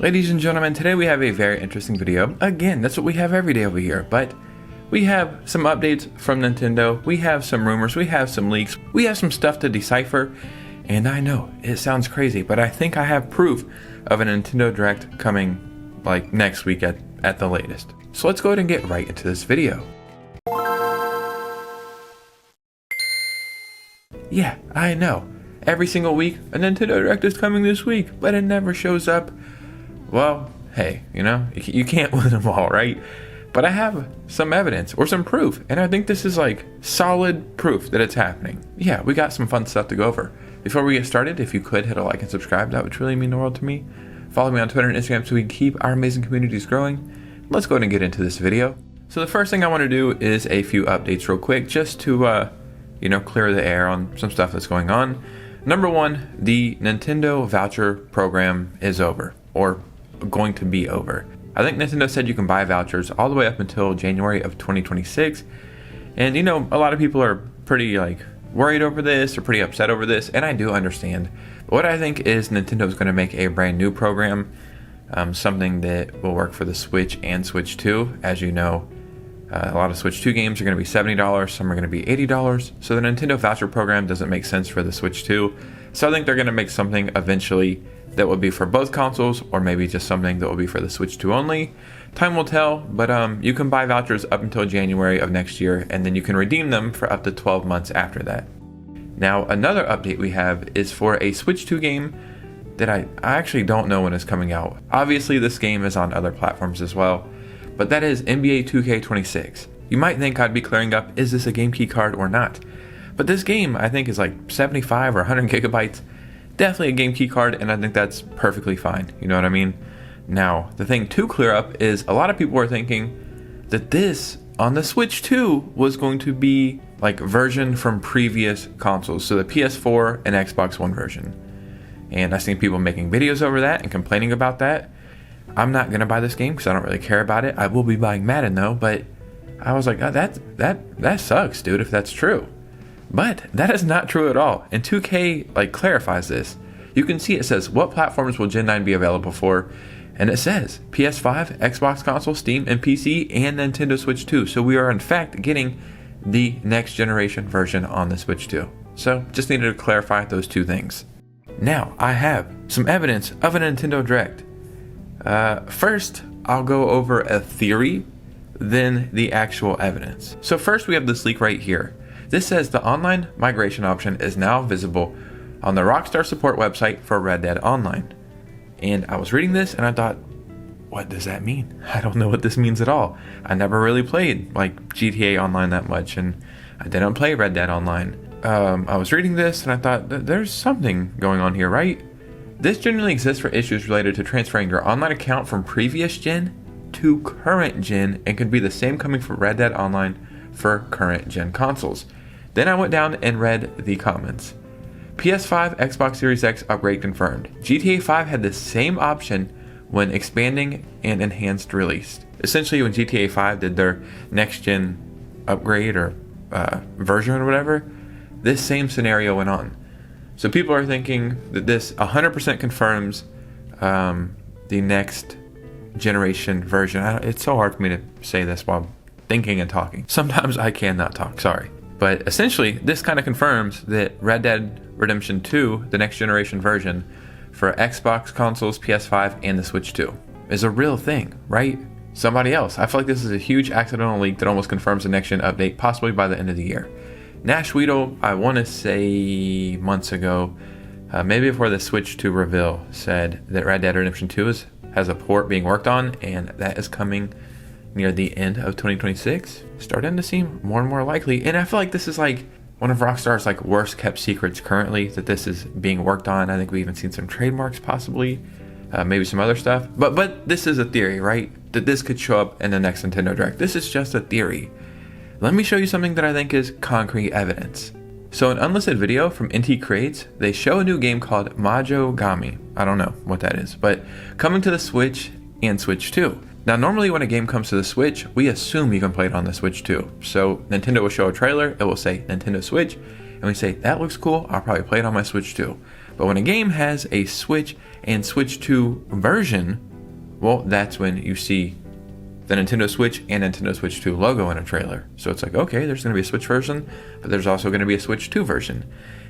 Ladies and gentlemen, today we have a very interesting video. Again, that's what we have every day over here, but we have some updates from Nintendo, we have some rumors, we have some leaks, we have some stuff to decipher, and I know, it sounds crazy, but I think I have proof of a Nintendo Direct coming like next week at the latest. So let's go ahead and get right into this video. Yeah, I know. Every single week, a Nintendo Direct is coming this week, but it never shows up. Well, hey, you can't win them all, right? But I have some evidence or some proof, and I think this is like solid proof that it's happening. Yeah, we got some fun stuff to go over. Before we get started, if you could hit a like and subscribe, that would really mean the world to me. Follow me on Twitter and Instagram so we can keep our amazing communities growing. Let's go ahead and get into this video. So the first thing I want to do is a few updates real quick, just to clear the air on some stuff that's going on. Number one, the Nintendo voucher program is over, or going to be over. I think Nintendo said you can buy vouchers all the way up until January of 2026. And a lot of people are pretty worried over this or pretty upset over this, and I do understand. But what I think is Nintendo is going to make a brand new program, something that will work for the Switch and Switch 2. As you know, a lot of Switch 2 games are going to be $70, some are going to be $80. So the Nintendo voucher program doesn't make sense for the Switch 2. So I think they're going to make something eventually that will be for both consoles, or maybe just something that will be for the Switch 2 only. Time will tell, but you can buy vouchers up until January of next year, and then you can redeem them for up to 12 months after that. Now, another update we have is for a Switch 2 game that I actually don't know when it's coming out. Obviously, this game is on other platforms as well, but that is NBA 2K26. You might think I'd be clearing up, is this a game key card or not? But this game, I think, is like 75 or 100 gigabytes. Definitely a game key card, and I think that's perfectly fine. You know what I mean? Now, the thing to clear up is a lot of people were thinking that this on the Switch 2 was going to be like version from previous consoles, so the PS4 and Xbox One version. And I've seen people making videos over that and complaining about that. I'm not gonna buy this game because I don't really care about it. I will be buying Madden though, but I was like, oh, that sucks, dude, if that's true. But that is not true at all. And 2K clarifies this. You can see it says, what platforms will Gen 9 be available for? And it says PS5, Xbox console, Steam, and PC, and Nintendo Switch 2. So we are in fact getting the next generation version on the Switch 2. So just needed to clarify those two things. Now I have some evidence of a Nintendo Direct. First, I'll go over a theory, then the actual evidence. So first we have this leak right here. This says the online migration option is now visible on the Rockstar support website for Red Dead Online. And I was reading this and I thought, what does that mean? I don't know what this means at all. I never really played GTA Online that much, and I didn't play Red Dead Online. I was reading this and I thought, there's something going on here, right? This generally exists for issues related to transferring your online account from previous gen to current gen, and could be the same coming for Red Dead Online for current gen consoles. Then I went down and read the comments. PS5, Xbox Series X upgrade confirmed. GTA 5 had the same option when expanding and enhanced released. Essentially, when GTA 5 did their next gen upgrade or version or whatever, this same scenario went on. So people are thinking that this 100% confirms the next generation version. It's so hard for me to say this while thinking and talking. Sometimes I cannot talk, sorry. But essentially, this kind of confirms that Red Dead Redemption 2, the next generation version for Xbox consoles, PS5, and the Switch 2, is a real thing, right? Somebody else. I feel like this is a huge accidental leak that almost confirms the next gen update, possibly by the end of the year. Nash Weedle, I want to say months ago, maybe before the Switch 2 reveal, said that Red Dead Redemption 2 has a port being worked on, and that is coming near the end of 2026, starting to seem more and more likely. And I feel like this is one of Rockstar's worst kept secrets currently, that this is being worked on. I think we even seen some trademarks possibly, maybe some other stuff. But this is a theory, right? That this could show up in the next Nintendo Direct. This is just a theory. Let me show you something that I think is concrete evidence. So an unlisted video from NT Creates, they show a new game called Mahjong. I don't know what that is, but coming to the Switch and Switch 2. Now, normally when a game comes to the Switch, we assume you can play it on the Switch too. So Nintendo will show a trailer, it will say Nintendo Switch, and we say, that looks cool, I'll probably play it on my Switch too. But when a game has a Switch and Switch 2 version, well, that's when you see the Nintendo Switch and Nintendo Switch 2 logo in a trailer. So it's like, okay, there's going to be a Switch version, but there's also going to be a Switch 2 version.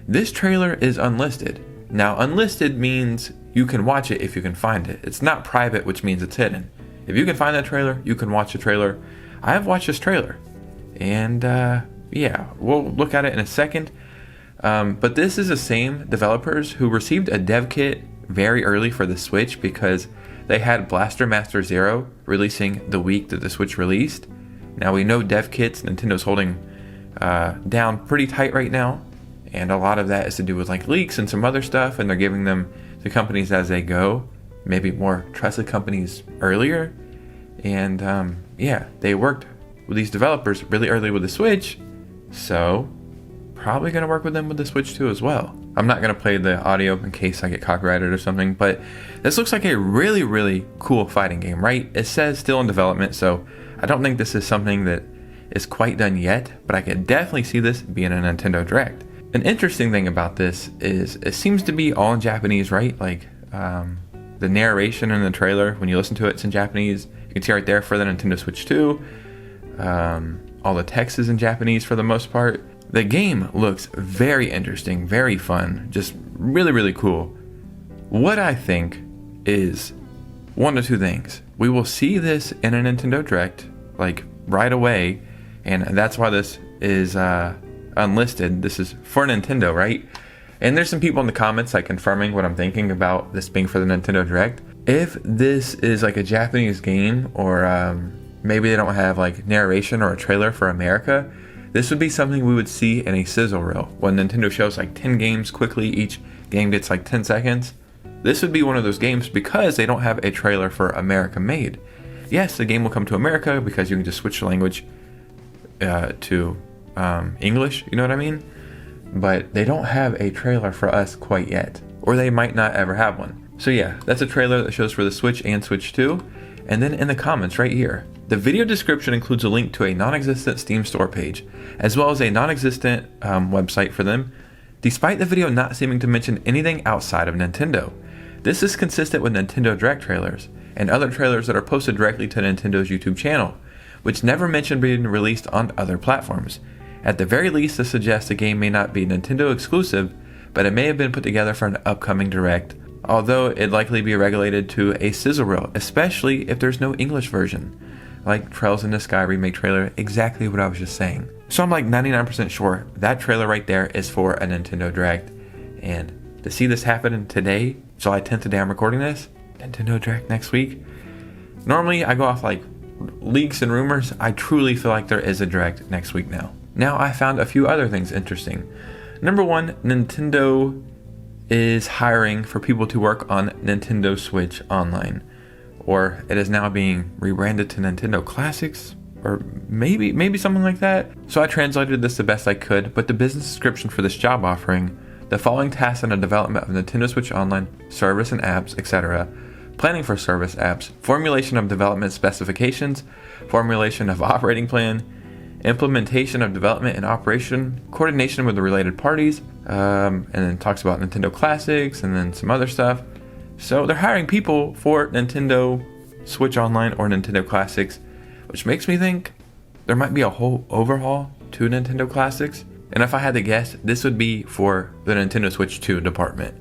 This trailer is unlisted. Now, unlisted means you can watch it if you can find it. It's not private, which means it's hidden. If you can find that trailer, you can watch the trailer. I have watched this trailer, and yeah, we'll look at it in a second. But this is the same developers who received a dev kit very early for the Switch because they had Blaster Master Zero releasing the week that the Switch released. Now we know dev kits, Nintendo's holding down pretty tight right now, and a lot of that is to do with like leaks and some other stuff, and they're giving them to companies as they go, maybe more trusted companies earlier. And yeah, they worked with these developers really early with the Switch, so probably going to work with them with the Switch 2 as well. I'm not going to play the audio in case I get copyrighted or something, but this looks like a really, really cool fighting game, right? It says still in development, so I don't think this is something that is quite done yet, but I can definitely see this being a Nintendo Direct. An interesting thing about this is it seems to be all in Japanese, right? Like the narration in the trailer, when you listen to it, it's in Japanese. You can see right there for the Nintendo Switch 2. All the text is in Japanese for the most part. The game looks very interesting, very fun, just really, really cool. What I think is one of two things. We will see this in a Nintendo Direct, like right away, and that's why this is unlisted. This is for Nintendo, right? And there's some people in the comments like confirming what I'm thinking about this being for the Nintendo Direct. If this is like a Japanese game, or maybe they don't have like narration or a trailer for America, this would be something we would see in a sizzle reel. When Nintendo shows like 10 games quickly, each game gets like 10 seconds. This would be one of those games because they don't have a trailer for America made. Yes, the game will come to America because you can just switch the language to English, you know what I mean? But they don't have a trailer for us quite yet, or they might not ever have one. So yeah, that's a trailer that shows for the Switch and Switch 2. And then in the comments right here, the video description includes a link to a non-existent Steam store page, as well as a non-existent website for them, despite the video not seeming to mention anything outside of Nintendo. This is consistent with Nintendo Direct trailers, and other trailers that are posted directly to Nintendo's YouTube channel, which never mention being released on other platforms. At the very least, this suggests the game may not be Nintendo exclusive, but it may have been put together for an upcoming Direct, although it'd likely be regulated to a sizzle reel, especially if there's no English version. Like Trails in the Sky remake trailer, exactly what I was just saying. So I'm like 99% sure that trailer right there is for a Nintendo Direct. And to see this happen today, July 10th, today I'm recording this, Nintendo Direct next week. Normally I go off like leaks and rumors. I truly feel like there is a Direct next week now. Now I found a few other things interesting. Number one, Nintendo is hiring for people to work on Nintendo Switch Online. Or it is now being rebranded to Nintendo Classics, or maybe something like that. So I translated this the best I could, but the business description for this job offering, the following tasks in the development of Nintendo Switch Online, service and apps, etc., planning for service apps, formulation of development specifications, formulation of operating plan, implementation of development and operation, coordination with the related parties, and then talks about Nintendo Classics and then some other stuff. So they're hiring people for Nintendo Switch Online or Nintendo Classics, which makes me think there might be a whole overhaul to Nintendo Classics. And if I had to guess, this would be for the Nintendo Switch 2 department,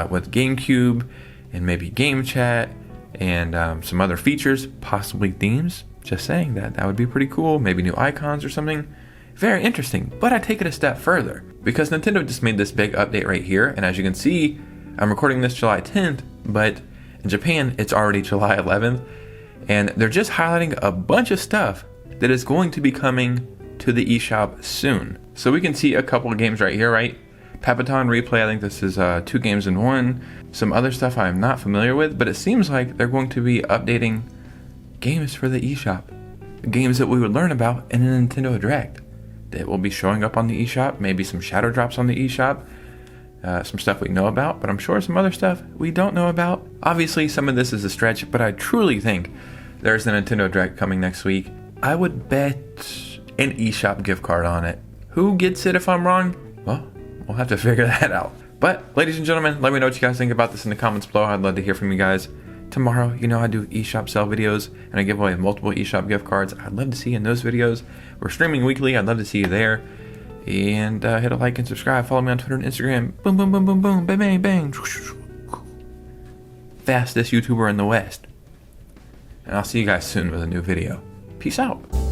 with GameCube and maybe Game Chat and some other features, possibly themes. Just saying that would be pretty cool. Maybe new icons or something. Very interesting. But I take it a step further because Nintendo just made this big update right here, and as you can see, I'm recording this July 10th, but in Japan, it's already July 11th, and they're just highlighting a bunch of stuff that is going to be coming to the eShop soon. So we can see a couple of games right here, right? Papaton Replay, I think this is 2 games in 1. Some other stuff I'm not familiar with, but it seems like they're going to be updating games for the eShop. Games that we would learn about in a Nintendo Direct that will be showing up on the eShop, maybe some shadow drops on the eShop. Some stuff we know about, but I'm sure some other stuff we don't know about. Obviously, some of this is a stretch, but I truly think there's a Nintendo Direct coming next week. I would bet an eShop gift card on it. Who gets it if I'm wrong? Well, we'll have to figure that out. But, ladies and gentlemen, let me know what you guys think about this in the comments below. I'd love to hear from you guys. Tomorrow, you know, I do eShop sell videos and I give away multiple eShop gift cards. I'd love to see you in those videos. We're streaming weekly. I'd love to see you there. And hit a like and subscribe. Follow me on Twitter and Instagram. Boom, boom, boom, boom, boom. Bang, bang, bang. Fastest YouTuber in the West. And I'll see you guys soon with a new video. Peace out.